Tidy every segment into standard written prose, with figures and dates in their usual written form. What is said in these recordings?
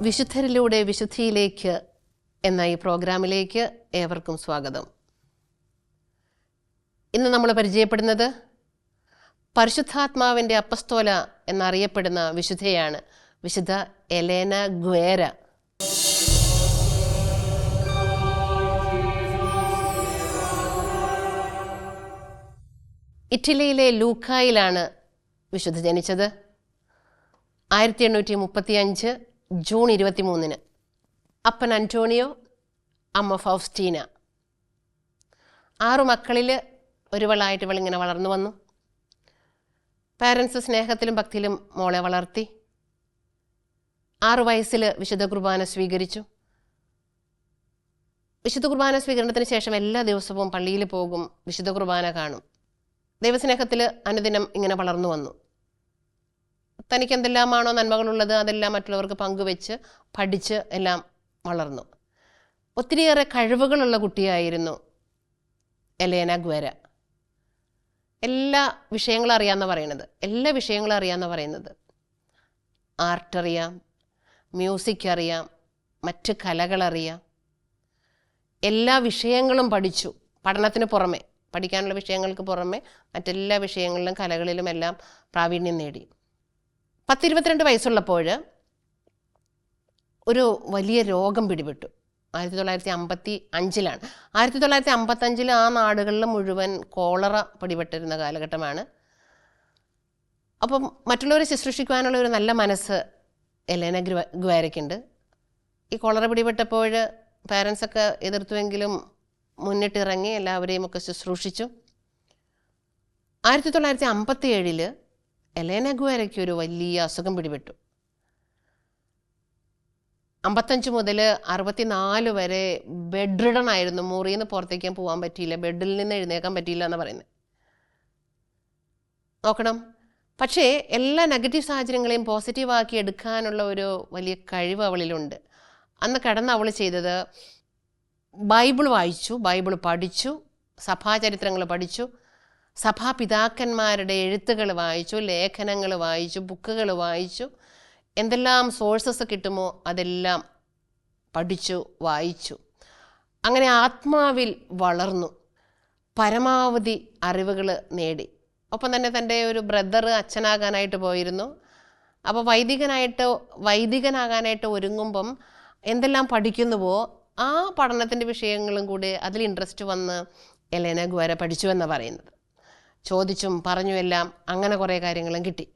വിശുദ്ധരിലൂടെ വിശുദ്ധിയിലേക്ക് എന്ന ഈ പ്രോഗ്രാമിലേക്ക് ഏവർക്കും സ്വാഗതം. ഇന്ന് നമ്മൾ പരിചയപ്പെടുന്നത് പരിശുദ്ധാത്മാവിൻ്റെ അപ്പസ്തോല എന്നറിയപ്പെടുന്ന വിശുദ്ധയാണ്, വിശുദ്ധ എലേന ഗ്വേര. ഇറ്റലിയിലെ ലൂക്കായിലാണ് വിശുദ്ധ ജനിച്ചത്. 1835 ജൂൺ 23. അപ്പൻ അന്റോണിയോ, അമ്മ ഫൗസ്റ്റീന. 6 മക്കളിൽ ഒരുവളായിട്ട് ഇവളിങ്ങനെ വളർന്നു വന്നു. പാരൻസ് സ്നേഹത്തിലും ഭക്തിയിലും മോളെ വളർത്തി. 6 വയസ്സിൽ വിശുദ്ധ കുർബാന സ്വീകരിച്ചു. വിശുദ്ധ കുർബാന സ്വീകരണത്തിന് ശേഷം എല്ലാ ദിവസവും പള്ളിയിൽ പോകും, വിശുദ്ധ കുർബാന കാണും. ദൈവസ്നേഹത്തിൽ അനുദിനം ഇങ്ങനെ വളർന്നു വന്നു. തനിക്ക് എന്തെല്ലാമാണോ നന്മകളുള്ളത് അതെല്ലാം മറ്റുള്ളവർക്ക് പങ്കുവെച്ച് പഠിച്ച് എല്ലാം വളർന്നു. ഒത്തിരിയേറെ കഴിവുകളുള്ള കുട്ടിയായിരുന്നു എലേന ഗ്വേര. എല്ലാ വിഷയങ്ങളും അറിയാമെന്ന് പറയുന്നത്. ആർട്ട് അറിയാം, മ്യൂസിക് അറിയാം, മറ്റ് കലകളറിയാം. എല്ലാ വിഷയങ്ങളും പഠിച്ചു. പഠനത്തിന് പുറമെ, പഠിക്കാനുള്ള വിഷയങ്ങൾക്ക് പുറമെ മറ്റെല്ലാ വിഷയങ്ങളിലും കലകളിലും എല്ലാം പ്രാവീണ്യം നേടി. 10-22 വയസ്സുള്ളപ്പോൾ ഒരു വലിയ രോഗം പിടിപെട്ടു. 1955 1955 ആ നാടുകളിൽ മുഴുവൻ കോളറ പിടിപെട്ടിരുന്ന കാലഘട്ടമാണ്. അപ്പം മറ്റുള്ളവരെ ശുശ്രൂഷിക്കുവാനുള്ള ഒരു നല്ല മനസ്സ് എലേന ഗ്വേരയ്ക്കുണ്ട്. ഈ കോളറ പിടിപെട്ടപ്പോൾ പാരൻസൊക്കെ എതിർത്തുവെങ്കിലും മുന്നിട്ടിറങ്ങി എല്ലാവരെയും ഒക്കെ ശുശ്രൂഷിച്ചു. 1957 എലേന ഗ്വേരയ്ക്ക് ഒരു വലിയ അസുഖം പിടിപെട്ടു. 55 മുതൽ 64 വരെ ബെഡ് റിഡൺ ആയിരുന്നു. മുറിയിൽ നിന്ന് പുറത്തേക്കാൻ പോകാൻ പറ്റിയില്ല, ബെഡിൽ നിന്ന് എഴുന്നേക്കാൻ പറ്റിയില്ല എന്ന് പറയുന്നത്. നോക്കണം, പക്ഷേ എല്ലാ നെഗറ്റീവ് സാഹചര്യങ്ങളെയും പോസിറ്റീവാക്കി എടുക്കാനുള്ള ഒരു വലിയ കഴിവ് അവളിലുണ്ട്. അന്ന് കിടന്ന് അവൾ ചെയ്തത് ബൈബിൾ വായിച്ചു, ബൈബിൾ പഠിച്ചു, സഭാചരിത്രങ്ങൾ പഠിച്ചു, സഭാപിതാക്കന്മാരുടെ എഴുത്തുകൾ വായിച്ചു, ലേഖനങ്ങൾ വായിച്ചു, ബുക്കുകൾ വായിച്ചു. എന്തെല്ലാം സോഴ്സസ് കിട്ടുമോ അതെല്ലാം പഠിച്ചു, വായിച്ചു. അങ്ങനെ ആത്മാവിൽ വളർന്നു, പരമാവധി അറിവുകൾ നേടി. ഒപ്പം തന്നെ തൻ്റെ ഒരു ബ്രദർ അച്ഛനാകാനായിട്ട് പോയിരുന്നു. അപ്പോൾ വൈദികനാകാനായിട്ട് ഒരുങ്ങുമ്പം എന്തെല്ലാം പഠിക്കുന്നുവോ ആ പഠനത്തിൻ്റെ വിഷയങ്ങളും കൂടി അതിൽ ഇൻട്രസ്റ്റ് വന്ന് എലേന ഗ്വേര പഠിച്ചു എന്നാണ് പറയുന്നത്. ചോദിച്ചും പറഞ്ഞുമെല്ലാം അങ്ങനെ കുറേ കാര്യങ്ങളും കിട്ടി.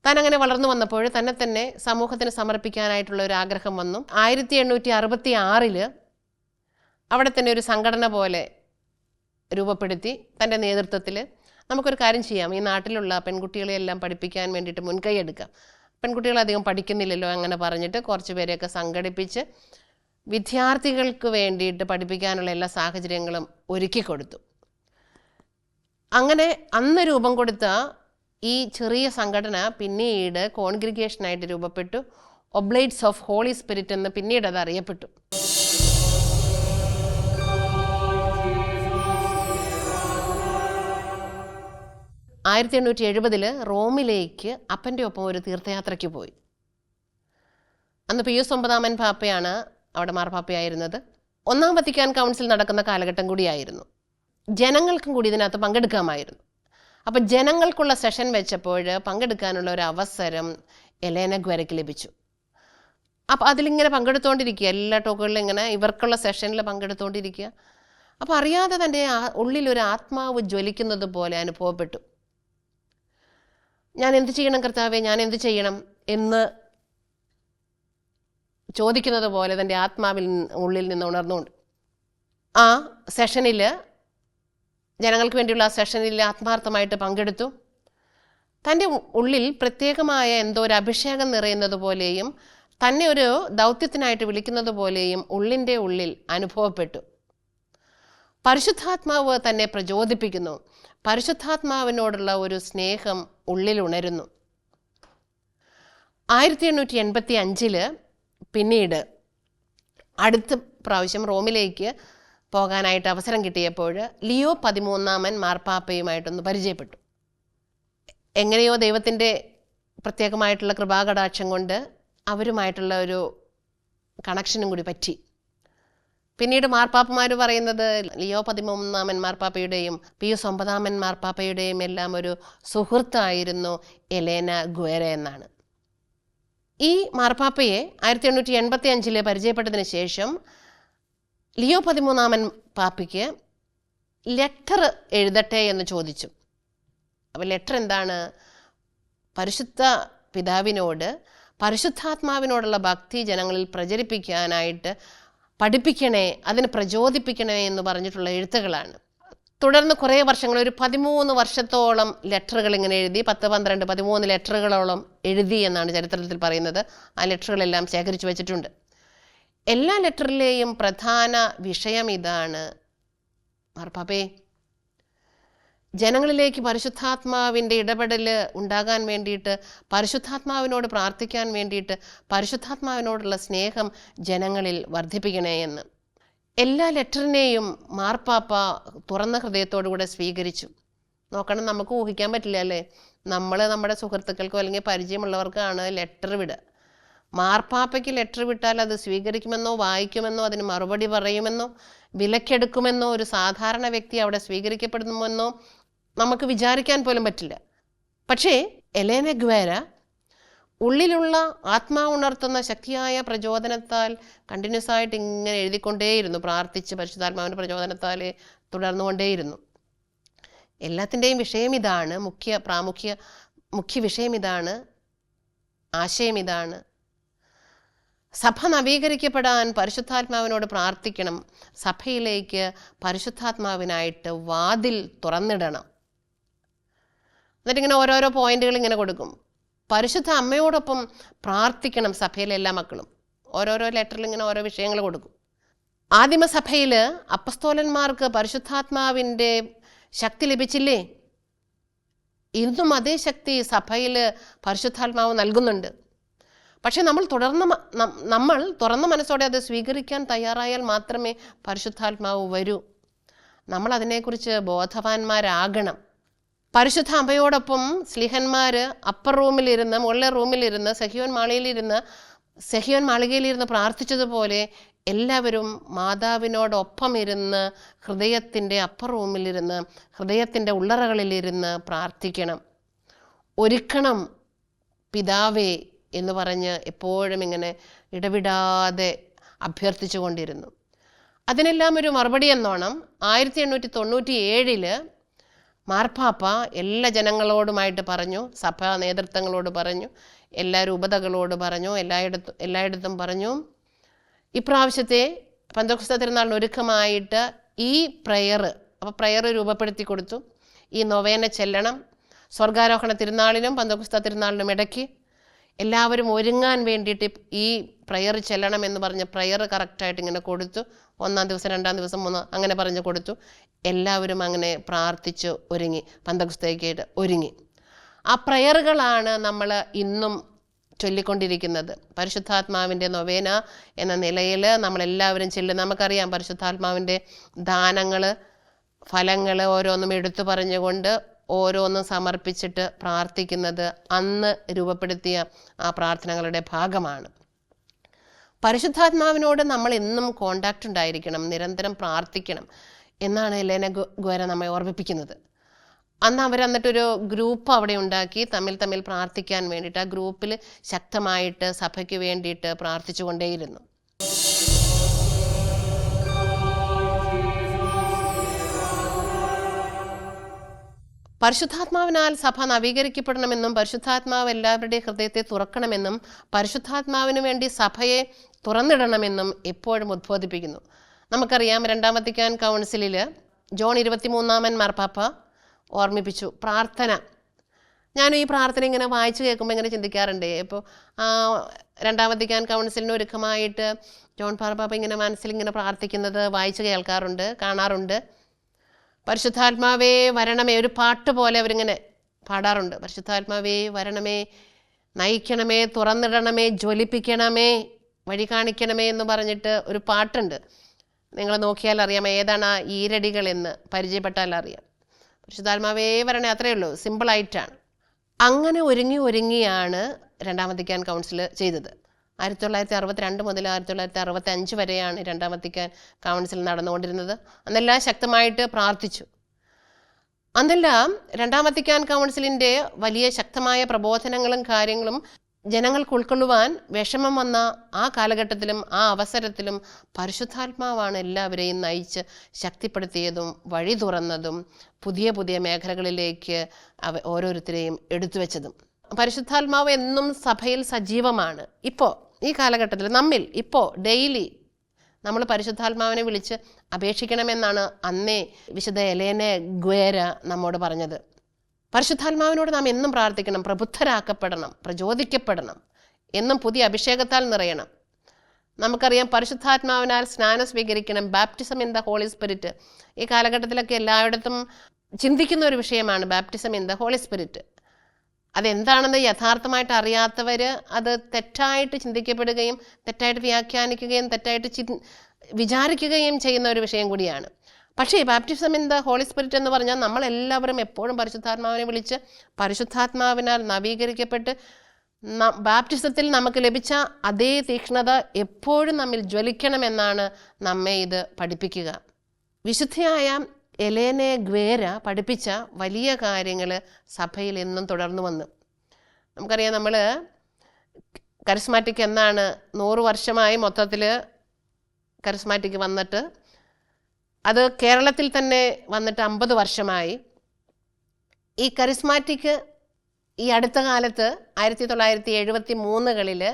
താൻ അങ്ങനെ വളർന്നു വന്നപ്പോൾ തന്നെ സമൂഹത്തിന് സമർപ്പിക്കാനായിട്ടുള്ള ഒരു ആഗ്രഹം വന്നു. 1866 അവിടെ തന്നെ ഒരു സംഘടന പോലെ രൂപപ്പെടുത്തി. തൻ്റെ നേതൃത്വത്തിൽ നമുക്കൊരു കാര്യം ചെയ്യാം, ഈ നാട്ടിലുള്ള പെൺകുട്ടികളെയെല്ലാം പഠിപ്പിക്കാൻ വേണ്ടിയിട്ട് മുൻകൈ എടുക്കാം. പെൺകുട്ടികൾ അധികം പഠിക്കുന്നില്ലല്ലോ, അങ്ങനെ പറഞ്ഞിട്ട് കുറച്ച് പേരെയൊക്കെ സംഘടിപ്പിച്ച് വിദ്യാർത്ഥികൾക്ക് വേണ്ടിയിട്ട് പഠിപ്പിക്കാനുള്ള എല്ലാ സാഹചര്യങ്ങളും ഒരുക്കി കൊടുത്തു. അങ്ങനെ അന്ന് രൂപം കൊടുത്ത ഈ ചെറിയ സംഘടന പിന്നീട് കോൺഗ്രിഗേഷനായിട്ട് രൂപപ്പെട്ടു. ഒബ്ലേറ്റ്സ് ഓഫ് ഹോളി സ്പിരിറ്റ് എന്ന് പിന്നീട് അത് അറിയപ്പെട്ടു. – 1870 റോമിലേക്ക് അപ്പൻ്റെ ഒപ്പം ഒരു തീർത്ഥയാത്രയ്ക്ക് പോയി. അന്ന് പിയൂസ് 9 പാപ്പയാണ് അവിടെ മാർപ്പാപ്പയായിരുന്നത്. 1-ാം വത്തിക്കാൻ കൗൺസിൽ നടക്കുന്ന കാലഘട്ടം കൂടിയായിരുന്നു. ജനങ്ങൾക്കും കൂടി ഇതിനകത്ത് പങ്കെടുക്കാമായിരുന്നു. അപ്പം ജനങ്ങൾക്കുള്ള സെഷൻ വെച്ചപ്പോൾ പങ്കെടുക്കാനുള്ള ഒരു അവസരം എലേന ഗ്വേരയ്ക്ക് ലഭിച്ചു. അപ്പം അതിലിങ്ങനെ പങ്കെടുത്തുകൊണ്ടിരിക്കുക, എല്ലാ ടോക്കുകളിലും ഇങ്ങനെ ഇവർക്കുള്ള സെഷനിൽ പങ്കെടുത്തുകൊണ്ടിരിക്കുക. അപ്പം അറിയാതെ തൻ്റെ ഉള്ളിലൊരു ആത്മാവ് ജ്വലിക്കുന്നത് പോലെ അനുഭവപ്പെട്ടു. ഞാൻ എന്ത് ചെയ്യണം കർത്താവേ, ഞാൻ എന്ത് ചെയ്യണം എന്ന് ചോദിക്കുന്നത് പോലെ തൻ്റെ ആത്മാവിൽ ഉള്ളിൽ നിന്ന് ഉണർന്നുകൊണ്ട് ആ സെഷനിൽ, ജനങ്ങൾക്ക് വേണ്ടിയുള്ള ആ സെഷനിൽ ആത്മാർത്ഥമായിട്ട് പങ്കെടുത്തു. തൻ്റെ ഉള്ളിൽ പ്രത്യേകമായ എന്തോ ഒരു അഭിഷേകം നിറയുന്നത് പോലെയും തന്നെ ഒരു ദൗത്യത്തിനായിട്ട് വിളിക്കുന്നത് പോലെയും ഉള്ളിൻ്റെ ഉള്ളിൽ അനുഭവപ്പെട്ടു. പരിശുദ്ധാത്മാവ് തന്നെ പ്രചോദിപ്പിക്കുന്നു. പരിശുദ്ധാത്മാവിനോടുള്ള ഒരു സ്നേഹം ഉള്ളിൽ ഉണരുന്നു. 1885 പിന്നീട് അടുത്ത പ്രാവശ്യം റോമിലേക്ക് പോകാനായിട്ട് അവസരം കിട്ടിയപ്പോൾ ലിയോ 13 മാർപ്പാപ്പയുമായിട്ടൊന്ന് പരിചയപ്പെട്ടു. എങ്ങനെയോ ദൈവത്തിൻ്റെ പ്രത്യേകമായിട്ടുള്ള കൃപാകടാക്ഷം കൊണ്ട് അവരുമായിട്ടുള്ള ഒരു കണക്ഷനും കൂടി പറ്റി. പിന്നീട് മാർപ്പാപ്പമാർ പറയുന്നത് ലിയോ 13 മാർപ്പാപ്പയുടെയും പിയൂസ് 9 മാർപ്പാപ്പയുടെയും എല്ലാം ഒരു സുഹൃത്തായിരുന്നു എലേന ഗുവേര എന്നാണ്. ഈ മാർപ്പാപ്പയെ 1885 പരിചയപ്പെട്ടതിന് ശേഷം ലിയോ 13 പാപ്പയ്ക്ക് ലെറ്റർ എഴുതട്ടെ എന്ന് ചോദിച്ചു. അപ്പോൾ ലെറ്റർ എന്താണ്? പരിശുദ്ധ പിതാവിനോട് പരിശുദ്ധാത്മാവിനോടുള്ള ഭക്തി ജനങ്ങളിൽ പ്രചരിപ്പിക്കാനായിട്ട് പഠിപ്പിക്കണേ, അതിന് പ്രചോദിപ്പിക്കണേ എന്ന് പറഞ്ഞിട്ടുള്ള എഴുത്തുകളാണ്. തുടർന്ന് കുറേ വർഷങ്ങൾ, ഒരു 13 വർഷത്തോളം ലെറ്ററുകൾ ഇങ്ങനെ എഴുതി, 10, 12, 13 ലെറ്ററുകളോളം എഴുതി എന്നാണ് ചരിത്രത്തിൽ പറയുന്നത്. ആ ലെറ്ററുകളെല്ലാം ശേഖരിച്ചു വച്ചിട്ടുണ്ട്. എല്ലാ ലെറ്ററിലെയും പ്രധാന വിഷയം ഇതാണ്: മാർപ്പാപ്പേ, ജനങ്ങളിലേക്ക് പരിശുദ്ധാത്മാവിൻ്റെ ഇടപെടൽ ഉണ്ടാകാൻ വേണ്ടിയിട്ട്, പരിശുദ്ധാത്മാവിനോട് പ്രാർത്ഥിക്കാൻ വേണ്ടിയിട്ട്, പരിശുദ്ധാത്മാവിനോടുള്ള സ്നേഹം ജനങ്ങളിൽ വർദ്ധിപ്പിക്കണേ എന്ന്. എല്ലാ ലെറ്ററിനെയും മാർപ്പാപ്പ തുറന്ന ഹൃദയത്തോടുകൂടെ സ്വീകരിച്ചു. നോക്കണം, നമുക്ക് ഊഹിക്കാൻ പറ്റില്ല അല്ലേ? നമ്മൾ നമ്മുടെ സുഹൃത്തുക്കൾക്കോ അല്ലെങ്കിൽ പരിചയമുള്ളവർക്കാണ് ലെറ്റർ വിടുക. മാർപ്പാപ്പയ്ക്ക് ലെറ്റർ വിട്ടാൽ അത് സ്വീകരിക്കുമെന്നോ വായിക്കുമെന്നോ അതിന് മറുപടി പറയുമെന്നോ വിലക്കെടുക്കുമെന്നോ ഒരു സാധാരണ വ്യക്തി അവിടെ സ്വീകരിക്കപ്പെടുമെന്നോ നമുക്ക് വിചാരിക്കാൻ പോലും പറ്റില്ല. പക്ഷേ എലേന ഗുവേര ഉള്ളിലുള്ള ആത്മാവുണർത്തുന്ന ശക്തിയായ പ്രചോദനത്താൽ കണ്ടിന്യൂസ് ആയിട്ട് ഇങ്ങനെ എഴുതിക്കൊണ്ടേയിരുന്നു, പ്രാർത്ഥിച്ച് പരിശുദ്ധാത്മാവിൻ്റെ പ്രചോദനത്താൽ തുടർന്നുകൊണ്ടേയിരുന്നു. എല്ലാത്തിൻ്റെയും വിഷയം ഇതാണ്, മുഖ്യ വിഷയം ഇതാണ്, ആശയം ഇതാണ്: സഭ നവീകരിക്കപ്പെടാൻ പരിശുദ്ധാത്മാവിനോട് പ്രാർത്ഥിക്കണം, സഭയിലേക്ക് പരിശുദ്ധാത്മാവിനായിട്ട് വാതിൽ തുറന്നിടണം. എന്നിട്ടിങ്ങനെ ഓരോരോ പോയിന്റുകൾ ഇങ്ങനെ കൊടുക്കും. പരിശുദ്ധ അമ്മയോടൊപ്പം പ്രാർത്ഥിക്കണം സഭയിലെ എല്ലാ മക്കളും. ഓരോരോ ലെറ്ററിൽ ഇങ്ങനെ ഓരോ വിഷയങ്ങൾ കൊടുക്കും. ആദിമസഭയിൽ അപ്പസ്തോലന്മാർക്ക് പരിശുദ്ധാത്മാവിൻ്റെ ശക്തി ലഭിച്ചില്ലേ? ഇന്നും അതേ ശക്തി സഭയിൽ പരിശുദ്ധാത്മാവ് നൽകുന്നുണ്ട്. പക്ഷെ നമ്മൾ തുറന്ന മനസ്സോടെ അത് സ്വീകരിക്കാൻ തയ്യാറായാൽ മാത്രമേ പരിശുദ്ധാത്മാവ് വരൂ. നമ്മൾ അതിനെക്കുറിച്ച് ബോധവാന്മാരാകണം. പരിശുദ്ധ അമ്മയോടൊപ്പം സ്ലിഹന്മാർ അപ്പർ റൂമിലിരുന്ന്, മുകളിലെ റൂമിലിരുന്ന്, സെഹിയോൻ മാളികയിലിരുന്ന് പ്രാർത്ഥിച്ചതുപോലെ എല്ലാവരും മാതാവിനോടൊപ്പം ഇരുന്ന് ഹൃദയത്തിൻ്റെ അപ്പർ റൂമിലിരുന്ന്, ഹൃദയത്തിൻ്റെ ഉള്ളറകളിലിരുന്ന് പ്രാർത്ഥിക്കണം. ഒരുക്കണം പിതാവേ എന്ന് പറഞ്ഞ് എപ്പോഴും ഇങ്ങനെ ഇടവിടാതെ അഭ്യർത്ഥിച്ചു കൊണ്ടിരുന്നു. അതിനെല്ലാം ഒരു മറുപടി എന്നോണം 1897 മാർപ്പാപ്പ എല്ലാ ജനങ്ങളോടുമായിട്ട് പറഞ്ഞു, സഭാ നേതൃത്വങ്ങളോട് പറഞ്ഞു, എല്ലാ രൂപതകളോട് പറഞ്ഞു, എല്ലായിടത്തും പറഞ്ഞു, ഇപ്രാവശ്യത്തെ പെന്തക്കോസ്ത് തിരുനാളിന് ഒരുക്കമായിട്ട് ഈ പ്രയർ രൂപപ്പെടുത്തി കൊടുത്തു. ഈ നൊവേന ചെല്ലണം. സ്വർഗാരോഹണ തിരുനാളിനും പെന്തക്കോസ്ത് തിരുനാളിനും ഇടയ്ക്ക് എല്ലാവരും ഒരുങ്ങാൻ വേണ്ടിയിട്ട് ഈ പ്രയർ ചെല്ലണം എന്ന് പറഞ്ഞ് പ്രയർ കറക്റ്റായിട്ട് ഇങ്ങനെ കൊടുത്തു. 1-ാം ദിവസം, 2-ാം ദിവസം, 3 അങ്ങനെ പറഞ്ഞ് കൊടുത്തു. എല്ലാവരും അങ്ങനെ പ്രാർത്ഥിച്ച് ഒരുങ്ങി, പെന്തക്കോസ്തേക്കായിട്ട് ഒരുങ്ങി. ആ പ്രയറുകളാണ് നമ്മൾ ഇന്നും ചൊല്ലിക്കൊണ്ടിരിക്കുന്നത്. പരിശുദ്ധാത്മാവിൻ്റെ നൊവേന എന്ന നിലയിൽ നമ്മളെല്ലാവരും ചെല്ലും. നമുക്കറിയാം പരിശുദ്ധാത്മാവിൻ്റെ ദാനങ്ങൾ, ഫലങ്ങൾ ഓരോന്നും എടുത്തു പറഞ്ഞുകൊണ്ട് ഓരോന്നും സമർപ്പിച്ചിട്ട് പ്രാർത്ഥിക്കുന്നത് അന്ന് രൂപപ്പെടുത്തിയ ആ പ്രാർത്ഥനകളുടെ ഭാഗമാണ്. പരിശുദ്ധാത്മാവിനോട് നമ്മൾ എന്നും കോണ്ടാക്റ്റ് ഉണ്ടായിരിക്കണം, നിരന്തരം പ്രാർത്ഥിക്കണം എന്നാണ് എലേന ഗുവേര നമ്മെ ഓർമ്മിപ്പിക്കുന്നത്. അന്ന് എന്നിട്ടൊരു ഗ്രൂപ്പ് അവിടെ ഉണ്ടാക്കി തമ്മിൽ പ്രാർത്ഥിക്കാൻ വേണ്ടിയിട്ട്. ആ ഗ്രൂപ്പിൽ ശക്തമായിട്ട് സഭയ്ക്ക് വേണ്ടിയിട്ട് പ്രാർത്ഥിച്ചു കൊണ്ടേയിരുന്നു. പരിശുദ്ധാത്മാവിനാൽ സഭ നവീകരിക്കപ്പെടണമെന്നും പരിശുദ്ധാത്മാവ് എല്ലാവരുടെയും ഹൃദയത്തെ തുറക്കണമെന്നും പരിശുദ്ധാത്മാവിന് വേണ്ടി സഭയെ തുറന്നിടണമെന്നും എപ്പോഴും ഉദ്ബോധിപ്പിക്കുന്നു. നമുക്കറിയാം 2-ാം വത്തിക്കാൻ കൗൺസിലിൽ ജോൺ 23 മാർപ്പാപ്പ ഓർമ്മിപ്പിച്ചു പ്രാർത്ഥന. ഞാനും ഈ പ്രാർത്ഥന ഇങ്ങനെ വായിച്ചു കേൾക്കുമ്പോൾ ഇങ്ങനെ ചിന്തിക്കാറുണ്ട്. ഇപ്പോൾ 2-ാം വത്തിക്കാൻ കൗൺസിലിന് ഒരുക്കമായിട്ട് ജോൺ മാർപ്പാപ്പ ഇങ്ങനെ മനസ്സിലിങ്ങനെ പ്രാർത്ഥിക്കുന്നത് വായിച്ചു കേൾക്കാറുണ്ട്, കാണാറുണ്ട്. പരിശുദ്ധാത്മാവേ വരണമേ, ഒരു പാട്ട് പോലെ അവരിങ്ങനെ പാടാറുണ്ട്. പരിശുദ്ധാത്മാവേ വരണമേ, നയിക്കണമേ, തുറന്നിടണമേ, ജ്വലിപ്പിക്കണമേ, വഴി കാണിക്കണമേ എന്ന് പറഞ്ഞിട്ട് ഒരു പാട്ടുണ്ട്. നിങ്ങൾ നോക്കിയാൽ അറിയാം ഏതാണ് ആ ഈരടികൾ എന്ന് പരിചയപ്പെട്ടാൽ അറിയാം. പരിശുദ്ധാത്മാവേ വരണേ, അത്രയേ ഉള്ളൂ, സിമ്പിളായിട്ടാണ്. അങ്ങനെ ഒരുങ്ങിയാണ് 2-ാം വത്തിക്കാൻ കൗൺസിൽ ചെയ്തത്. 1962 മുതൽ 1965 വരെയാണ് രണ്ടാം വത്തിക്കാൻ കൗൺസിൽ നടന്നുകൊണ്ടിരുന്നത്. അന്നെല്ലാം ശക്തമായിട്ട് പ്രാർത്ഥിച്ചു. അന്നെല്ലാം രണ്ടാം വത്തിക്കാൻ കൗൺസിലിൻ്റെ വലിയ ശക്തമായ പ്രബോധനങ്ങളും കാര്യങ്ങളും ജനങ്ങൾക്ക് ഉൾക്കൊള്ളുവാൻ വിഷമം വന്ന ആ കാലഘട്ടത്തിലും ആ അവസരത്തിലും പരിശുദ്ധാത്മാവാണ് എല്ലാവരെയും നയിച്ച് ശക്തിപ്പെടുത്തിയതും വഴി തുറന്നതും പുതിയ പുതിയ മേഖലകളിലേക്ക് ഓരോരുത്തരെയും എടുത്തു വെച്ചതും. പരിശുദ്ധാത്മാവ് എന്നും സഭയിൽ സജീവമാണ്. ഇപ്പോൾ ഈ കാലഘട്ടത്തിൽ നമ്മിൽ ഇപ്പോൾ ഡെയിലി നമ്മൾ പരിശുദ്ധാത്മാവിനെ വിളിച്ച് അപേക്ഷിക്കണമെന്നാണ് അന്നേ വിശുദ്ധ എലേന ഗ്വേര നമ്മോട് പറഞ്ഞത്. പരിശുദ്ധാത്മാവിനോട് നാം എന്നും പ്രാർത്ഥിക്കണം, പ്രബുദ്ധരാക്കപ്പെടണം, പ്രചോദിക്കപ്പെടണം, എന്നും പുതിയ അഭിഷേകത്താൽ നിറയണം. നമുക്കറിയാം പരിശുദ്ധാത്മാവിനാൽ സ്നാനം സ്വീകരിക്കണം, baptism in the Holy Spirit. ഈ കാലഘട്ടത്തിലൊക്കെ എല്ലായിടത്തും ചിന്തിക്കുന്ന ഒരു വിഷയമാണ് baptism in the Holy Spirit. അതെന്താണെന്ന് യഥാർത്ഥമായിട്ട് അറിയാത്തവർ അത് തെറ്റായിട്ട് ചിന്തിക്കപ്പെടുകയും തെറ്റായിട്ട് വ്യാഖ്യാനിക്കുകയും തെറ്റായിട്ട് വിചാരിക്കുകയും ചെയ്യുന്ന ഒരു വിഷയം കൂടിയാണ്. പക്ഷേ baptism in the Holy Spirit എന്ന് പറഞ്ഞാൽ നമ്മളെല്ലാവരും എപ്പോഴും പരിശുദ്ധാത്മാവിനെ വിളിച്ച് പരിശുദ്ധാത്മാവിനാൽ നവീകരിക്കപ്പെട്ട് ബാപ്റ്റിസത്തിൽ നമുക്ക് ലഭിച്ച അതേ തീക്ഷ്ണത എപ്പോഴും നമ്മിൽ ജ്വലിക്കണമെന്നാണ് നമ്മെ ഇത് പഠിപ്പിക്കുക. വിശുദ്ധയായ എലേന ഗ്വേര പഠിപ്പിച്ച വലിയ കാര്യങ്ങൾ സഭയിൽ എന്നും തുടർന്നു വന്നു. നമുക്കറിയാം, നമ്മൾ കരിസ്മാറ്റിക് എന്നാണ് 100 വർഷമായി മൊത്തത്തിൽ കരിസ്മാറ്റിക് വന്നിട്ട്. അത് കേരളത്തിൽ തന്നെ വന്നിട്ട് 50 വർഷമായി. ഈ കരിസ്മാറ്റിക് ഈ അടുത്ത കാലത്ത് 1973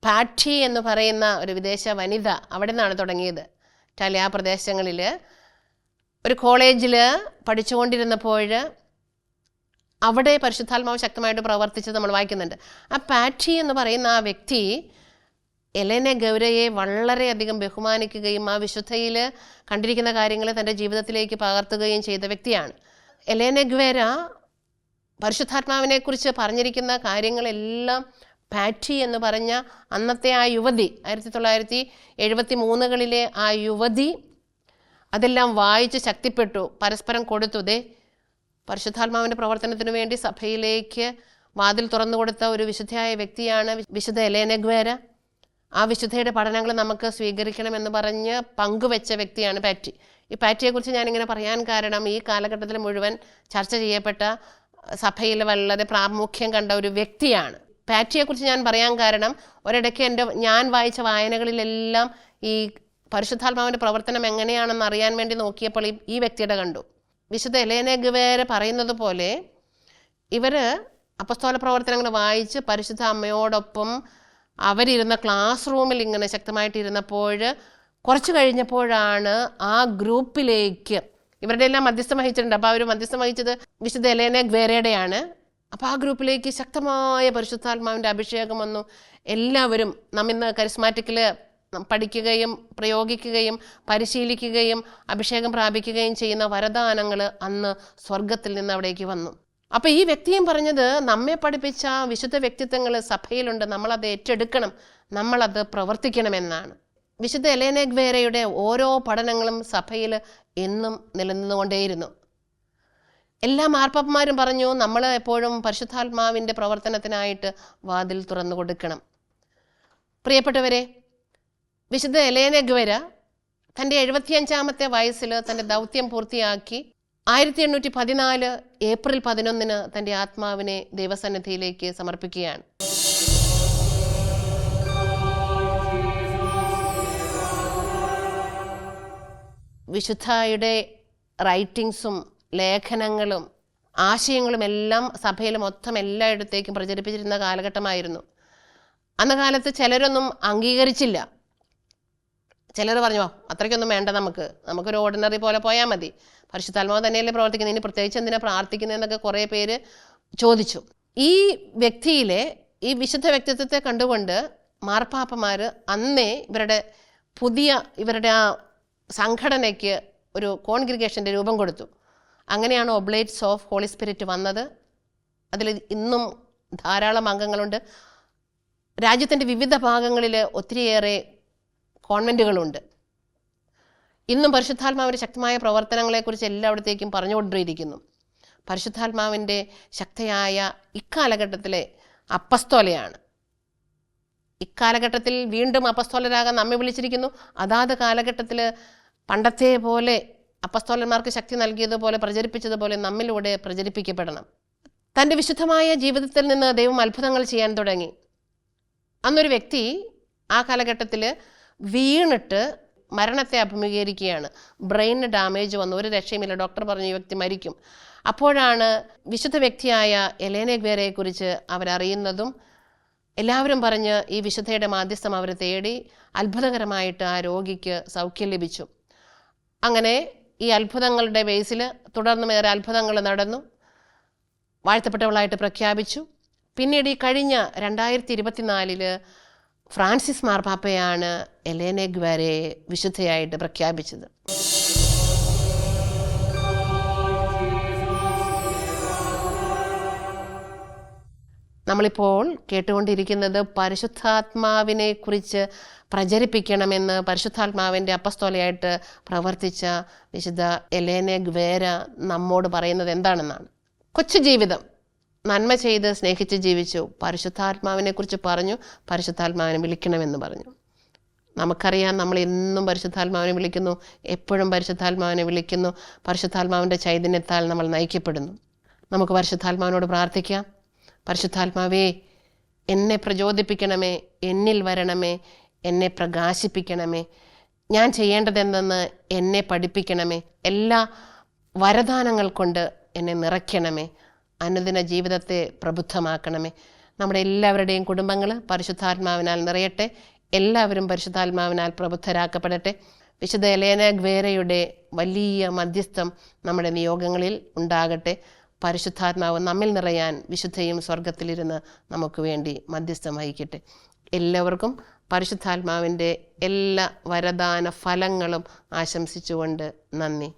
പാറ്റി എന്ന് പറയുന്ന ഒരു വിദേശ വനിത അവിടെ നിന്നാണ് തുടങ്ങിയത്. ഇറ്റാലിയ പ്രദേശങ്ങളിൽ ഒരു കോളേജിൽ പഠിച്ചുകൊണ്ടിരുന്നപ്പോൾ അവിടെ പരിശുദ്ധാത്മാവ് ശക്തമായിട്ട് പ്രവർത്തിച്ചത് നമ്മൾ വായിക്കുന്നുണ്ട്. ആ പാറ്റി എന്ന് പറയുന്ന ആ വ്യക്തി എലേന ഗൗരയെ വളരെയധികം ബഹുമാനിക്കുകയും ആ വിശുദ്ധയിൽ കണ്ടിരിക്കുന്ന കാര്യങ്ങൾ തൻ്റെ ജീവിതത്തിലേക്ക് പകർത്തുകയും ചെയ്ത വ്യക്തിയാണ്. എലേന ഗ്വേര പരിശുദ്ധാത്മാവിനെക്കുറിച്ച് പറഞ്ഞിരിക്കുന്ന കാര്യങ്ങളെല്ലാം പാറ്റി എന്ന് പറഞ്ഞ അന്നത്തെ ആ യുവതി 1973 ആ യുവതി അതെല്ലാം വായിച്ച് ശക്തിപ്പെട്ടു, പരസ്പരം കൊടുത്തു. പരിശുദ്ധാത്മാവിൻ്റെ പ്രവർത്തനത്തിന് വേണ്ടി സഭയിലേക്ക് വാതിൽ തുറന്നു കൊടുത്ത ഒരു വിശുദ്ധയായ വ്യക്തിയാണ് വിശുദ്ധ എലേന ഗ്വേര. ആ വിശുദ്ധയുടെ പഠനങ്ങൾ നമുക്ക് സ്വീകരിക്കണമെന്ന് പറഞ്ഞ് പങ്കുവെച്ച വ്യക്തിയാണ് പാറ്റി. ഈ പാറ്റിയെക്കുറിച്ച് ഞാനിങ്ങനെ പറയാൻ കാരണം ഈ കാലഘട്ടത്തിൽ മുഴുവൻ ചർച്ച ചെയ്യപ്പെട്ട സഭയിൽ വളരെ പ്രാമുഖ്യം കണ്ട ഒരു വ്യക്തിയാണ്. പാറ്റിയെക്കുറിച്ച് ഞാൻ പറയാൻ കാരണം ഒരിടയ്ക്ക് ഞാൻ വായിച്ച വായനകളിലെല്ലാം ഈ പരിശുദ്ധാത്മാവിൻ്റെ പ്രവർത്തനം എങ്ങനെയാണെന്ന് അറിയാൻ വേണ്ടി നോക്കിയപ്പോൾ ഈ വ്യക്തിയുടെ കണ്ടു. വിശുദ്ധ എലേന ഗ്വേര പറയുന്നത് പോലെ ഇവർ അപ്പസ്തോല പ്രവർത്തനങ്ങൾ വായിച്ച് പരിശുദ്ധ അമ്മയോടൊപ്പം അവരിരുന്ന ക്ലാസ് റൂമിൽ ഇങ്ങനെ ശക്തമായിട്ടിരുന്നപ്പോൾ കുറച്ച് കഴിഞ്ഞപ്പോഴാണ് ആ ഗ്രൂപ്പിലേക്ക് ഇവരുടെ എല്ലാം മധ്യസ്ഥം വഹിച്ചിട്ടുണ്ട്. അപ്പോൾ അവർ മധ്യസ്ഥം വഹിച്ചത് വിശുദ്ധ എലേന ഗ്വേരയുടെയാണ്. അപ്പോൾ ആ ഗ്രൂപ്പിലേക്ക് ശക്തമായ പരിശുദ്ധാത്മാവിൻ്റെ അഭിഷേകം വന്നു. എല്ലാവരും ഇന്ന് കരിസ്മാറ്റിക്കിൽ പഠിക്കുകയും പ്രയോഗിക്കുകയും പരിശീലിക്കുകയും അഭിഷേകം പ്രാപിക്കുകയും ചെയ്യുന്ന വരദാനങ്ങൾ അന്ന് സ്വർഗത്തിൽ നിന്ന് അവിടേക്ക് വന്നു. അപ്പോൾ ഈ വ്യക്തിയും പറഞ്ഞത് നമ്മെ പഠിപ്പിച്ച വിശുദ്ധ വ്യക്തിത്വങ്ങൾ സഭയിലുണ്ട്, നമ്മളത് ഏറ്റെടുക്കണം, നമ്മളത് പ്രവർത്തിക്കണമെന്നാണ്. വിശുദ്ധ എലേന ഗ്വേരയുടെ ഓരോ പഠനങ്ങളും സഭയിൽ എന്നും നിലനിന്നുകൊണ്ടേയിരുന്നു. എല്ലാ മാർപ്പാപ്പന്മാരും പറഞ്ഞു നമ്മൾ എപ്പോഴും പരിശുദ്ധാത്മാവിൻ്റെ പ്രവർത്തനത്തിനായിട്ട് വാതിൽ തുറന്നു കൊടുക്കണം. പ്രിയപ്പെട്ടവരെ, വിശുദ്ധ എലേന ഗ്വേര തൻ്റെ 75-ാമത്തെ വയസ്സിൽ തൻ്റെ ദൗത്യം പൂർത്തിയാക്കി 1814 ഏപ്രിൽ 11 തൻ്റെ ആത്മാവിനെ ദൈവസന്നിധിയിലേക്ക് സമർപ്പിക്കുകയാണ്. വിശുദ്ധയുടെ റൈറ്റിങ്സും ലേഖനങ്ങളും ആശയങ്ങളും എല്ലാം സഭയിൽ മൊത്തം എല്ലായിടത്തേക്കും പ്രചരിപ്പിച്ചിരുന്ന കാലഘട്ടമായിരുന്നു. അന്ന കാലത്ത് ചിലരൊന്നും അംഗീകരിച്ചില്ല. ചിലർ പറഞ്ഞു അത്രയ്ക്കൊന്നും വേണ്ട, നമുക്കൊരു ഓർഡിനറി പോലെ പോയാൽ മതി, പരിശുദ്ധാത്മാവ് തന്നെയല്ലേ പ്രവർത്തിക്കുന്നത്, ഇനി പ്രത്യേകിച്ച് എന്തിനാണ് പ്രാർത്ഥിക്കുന്നതെന്നൊക്കെ കുറേ പേര് ചോദിച്ചു. ഈ വ്യക്തിയിലെ ഈ വിശുദ്ധ വ്യക്തിത്വത്തെ കണ്ടുകൊണ്ട് മാർപ്പാപ്പമാർ അന്നേ ഇവരുടെ ആ സംഘടനയ്ക്ക് ഒരു കോൺഗ്രിഗേഷൻ്റെ രൂപം കൊടുത്തു. അങ്ങനെയാണ് ഒബ്ലേറ്റ്സ് ഓഫ് ഹോളി സ്പിരിറ്റ് വന്നത്. അതിൽ ഇന്നും ധാരാളം അംഗങ്ങളുണ്ട്. രാജ്യത്തിൻ്റെ വിവിധ ഭാഗങ്ങളിൽ ഒത്തിരിയേറെ കോൺവെൻറ്റുകളുണ്ട്. ഇന്നും പരിശുദ്ധാത്മാവിൻ്റെ ശക്തമായ പ്രവർത്തനങ്ങളെക്കുറിച്ച് എല്ലായിടത്തേക്കും പറഞ്ഞുകൊണ്ടിരിക്കുന്നു. പരിശുദ്ധാത്മാവിൻ്റെ ശക്തിയായ ഇക്കാലഘട്ടത്തിലെ അപ്പസ്തോലയാണ്. ഇക്കാലഘട്ടത്തിൽ വീണ്ടും അപ്പസ്തോലരാകാൻ നമ്മെ വിളിച്ചിരിക്കുന്നു. അതാത് കാലഘട്ടത്തിൽ പണ്ടത്തെ പോലെ അപ്പസ്തോലന്മാർക്ക് ശക്തി നൽകിയതുപോലെ പ്രചരിപ്പിച്ചതുപോലെ നമ്മിലൂടെ പ്രചരിപ്പിക്കപ്പെടണം. തൻ്റെ വിശുദ്ധമായ ജീവിതത്തിൽ നിന്ന് ദൈവം അത്ഭുതങ്ങൾ ചെയ്യാൻ തുടങ്ങി. അന്നൊരു വ്യക്തി ആ കാലഘട്ടത്തിൽ വീണിട്ട് മരണത്തെ അഭിമുഖീകരിക്കുകയാണ്. ബ്രെയിനിന് ഡാമേജ് വന്നു, ഒരു രക്ഷയുമില്ല, ഡോക്ടർ പറഞ്ഞു ഈ വ്യക്തി മരിക്കും. അപ്പോഴാണ് വിശുദ്ധ വ്യക്തിയായ എലേന ഗ്വേരയെക്കുറിച്ച് അവരറിയുന്നതും എല്ലാവരും പറഞ്ഞ് ഈ വിശുദ്ധയുടെ മാധ്യസ്ഥം അവർ തേടി. അത്ഭുതകരമായിട്ട് ആ രോഗിക്ക് സൗഖ്യം ലഭിച്ചു. അങ്ങനെ ഈ അത്ഭുതങ്ങളുടെ ബേസിൽ തുടർന്നും ഏറെ അത്ഭുതങ്ങൾ നടന്നു. വാഴ്ത്തപ്പെട്ടവളായിട്ട് പ്രഖ്യാപിച്ചു. പിന്നീട് ഈ കഴിഞ്ഞ 2024 ഫ്രാൻസിസ് മാർപ്പാപ്പയാണ് എലേന ഗ്വേരയെ വിശുദ്ധയായിട്ട് പ്രഖ്യാപിച്ചത്. നമ്മളിപ്പോൾ കേട്ടുകൊണ്ടിരിക്കുന്നത് പരിശുദ്ധാത്മാവിനെ കുറിച്ച് പ്രചരിപ്പിക്കണമെന്ന് പരിശുദ്ധാത്മാവിൻ്റെ അപ്പസ്തോലയായിട്ട് പ്രവർത്തിച്ച വിശുദ്ധ എലേന ഗ്വേര നമ്മോട് പറയുന്നത് എന്താണെന്നാണ്. കൊച്ചു ജീവിതം നന്മ ചെയ്ത് സ്നേഹിച്ച് ജീവിച്ചു. പരിശുദ്ധാത്മാവിനെ കുറിച്ച് പറഞ്ഞു, പരിശുദ്ധാത്മാവിനെ വിളിക്കണമെന്ന് പറഞ്ഞു. നമുക്കറിയാം, നമ്മൾ എന്നും പരിശുദ്ധാത്മാവിനെ വിളിക്കുന്നു, എപ്പോഴും പരിശുദ്ധാത്മാവിനെ വിളിക്കുന്നു. പരിശുദ്ധാത്മാവിൻ്റെ ചൈതന്യത്താൽ നമ്മൾ നയിക്കപ്പെടുന്നു. നമുക്ക് പരിശുദ്ധാത്മാവിനോട് പ്രാർത്ഥിക്കാം. പരിശുദ്ധാത്മാവേ, എന്നെ പ്രചോദിപ്പിക്കണമേ, എന്നിൽ വരണമേ, എന്നെ പ്രകാശിപ്പിക്കണമേ, ഞാൻ ചെയ്യേണ്ടതെന്തെന്ന് എന്നെ പഠിപ്പിക്കണമേ, എല്ലാ വരദാനങ്ങൾ കൊണ്ട് എന്നെ നിറയ്ക്കണമേ, അനുദിന ജീവിതത്തെ പ്രബുദ്ധമാക്കണമേ. നമ്മുടെ എല്ലാവരുടെയും കുടുംബങ്ങൾ പരിശുദ്ധാത്മാവിനാൽ നിറയട്ടെ. എല്ലാവരും പരിശുദ്ധാത്മാവിനാൽ പ്രബുദ്ധരാക്കപ്പെടട്ടെ. വിശുദ്ധ എലേന ഗ്വേരയുടെ വലിയ മധ്യസ്ഥം നമ്മുടെ നിയോഗങ്ങളിൽ ഉണ്ടാകട്ടെ. പരിശുദ്ധാത്മാവ് നമ്മിൽ നിറയാൻ വിശുദ്ധയും സ്വർഗത്തിലിരുന്ന് നമുക്ക് വേണ്ടി മധ്യസ്ഥം വഹിക്കട്ടെ. എല്ലാവർക്കും പരിശുദ്ധാത്മാവിൻ്റെ എല്ലാ വരദാന ഫലങ്ങളും ആശംസിച്ചുകൊണ്ട് നന്ദി.